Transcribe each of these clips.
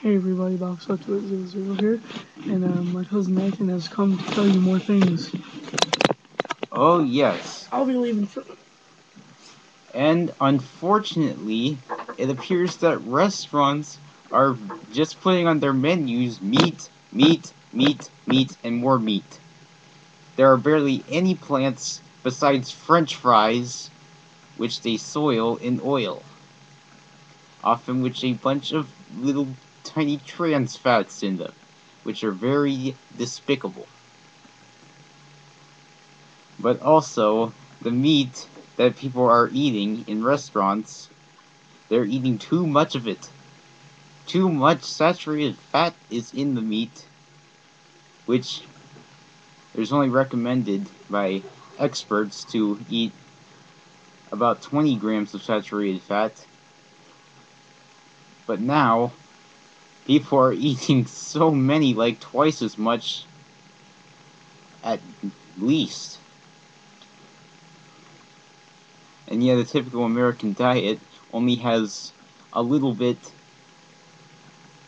Hey everybody, Box00 here, and my cousin Nathan has come to tell you more things. Oh yes. I'll be leaving for... And unfortunately, it appears that restaurants are just putting on their menus meat, meat, meat, meat, and more meat. There are barely any plants besides French fries, which they soil in oil, often with a bunch of little tiny trans fats in them, which are very despicable. But also, the meat that people are eating in restaurants, they're eating too much of it. Too much saturated fat is in the meat, which is only recommended by experts to eat about 20 grams of saturated fat. But now, people are eating so many, like twice as much at least. And yet a typical American diet only has a little bit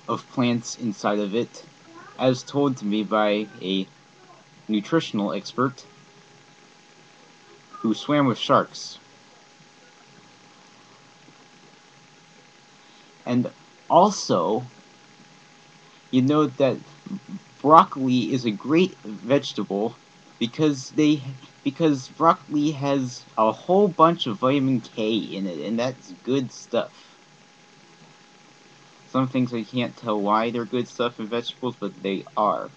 of plants inside of it, as told to me by a nutritional expert who swam with sharks. And also, you know that broccoli is a great vegetable because broccoli has a whole bunch of vitamin K in it, and that's good stuff. Some things I can't tell why they're good stuff in vegetables, but they are.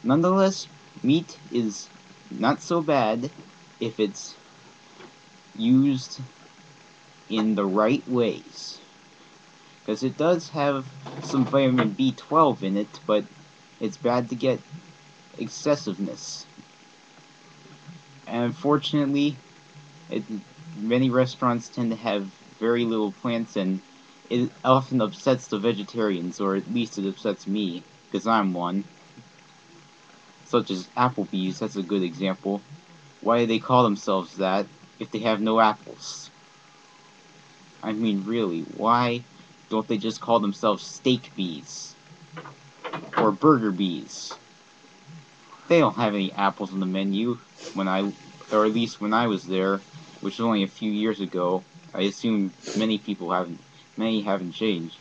Nonetheless, meat is not so bad if it's used in the right ways. Because it does have some vitamin B12 in it, but it's bad to get excessiveness. And unfortunately, many restaurants tend to have very little plants, and it often upsets the vegetarians, or at least it upsets me, because I'm one. Such as Applebee's, that's a good example. Why do they call themselves that if they have no apples? I mean, really, why don't they just call themselves Steak Bees? Or Burger Bees? They don't have any apples on the menu or at least when I was there, which was only a few years ago. I assume many haven't changed.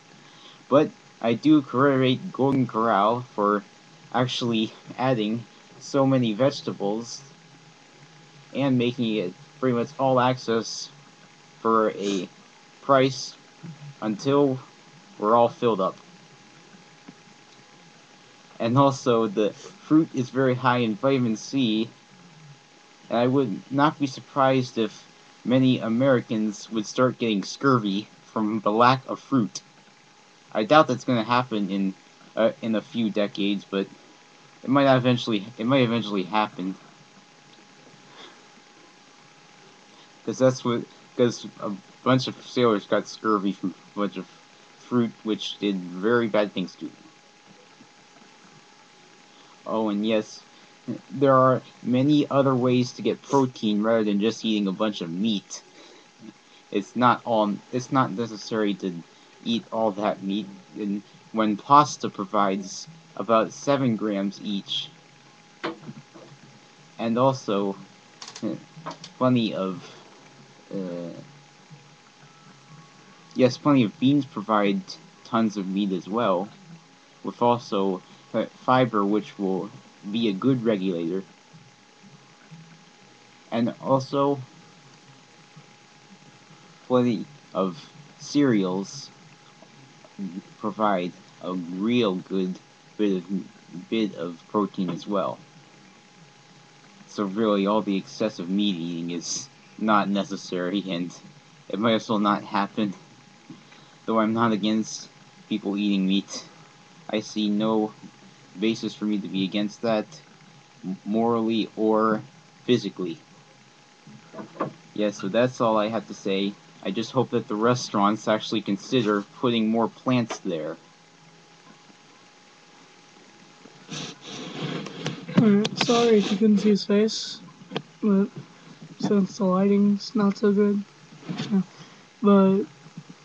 But I do credit Golden Corral for actually adding so many vegetables and making it pretty much all access for a price until we're all filled up. And also, the fruit is very high in vitamin C, and I would not be surprised if many Americans would start getting scurvy from the lack of fruit. I doubt that's going to happen in a few decades, but it might eventually happen. Because a bunch of sailors got scurvy from a bunch of fruit, which did very bad things to them. Oh, and yes, there are many other ways to get protein rather than just eating a bunch of meat. It's not necessary to eat all that meat, and when pasta provides about 7 grams each, and also plenty of plenty of beans provide tons of meat as well, with also fiber, which will be a good regulator. And also, plenty of cereals provide a real good bit of protein as well. So really, all the excessive meat eating is not necessary, and it might as well not happen. Though I'm not against people eating meat, I see no basis for me to be against that, morally or physically. Yeah, so that's all I have to say. I just hope that the restaurants actually consider putting more plants there. Alright, sorry if you couldn't see his face, but since the lighting's not so good. Yeah. But,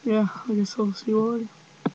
yeah, I guess I'll see you later.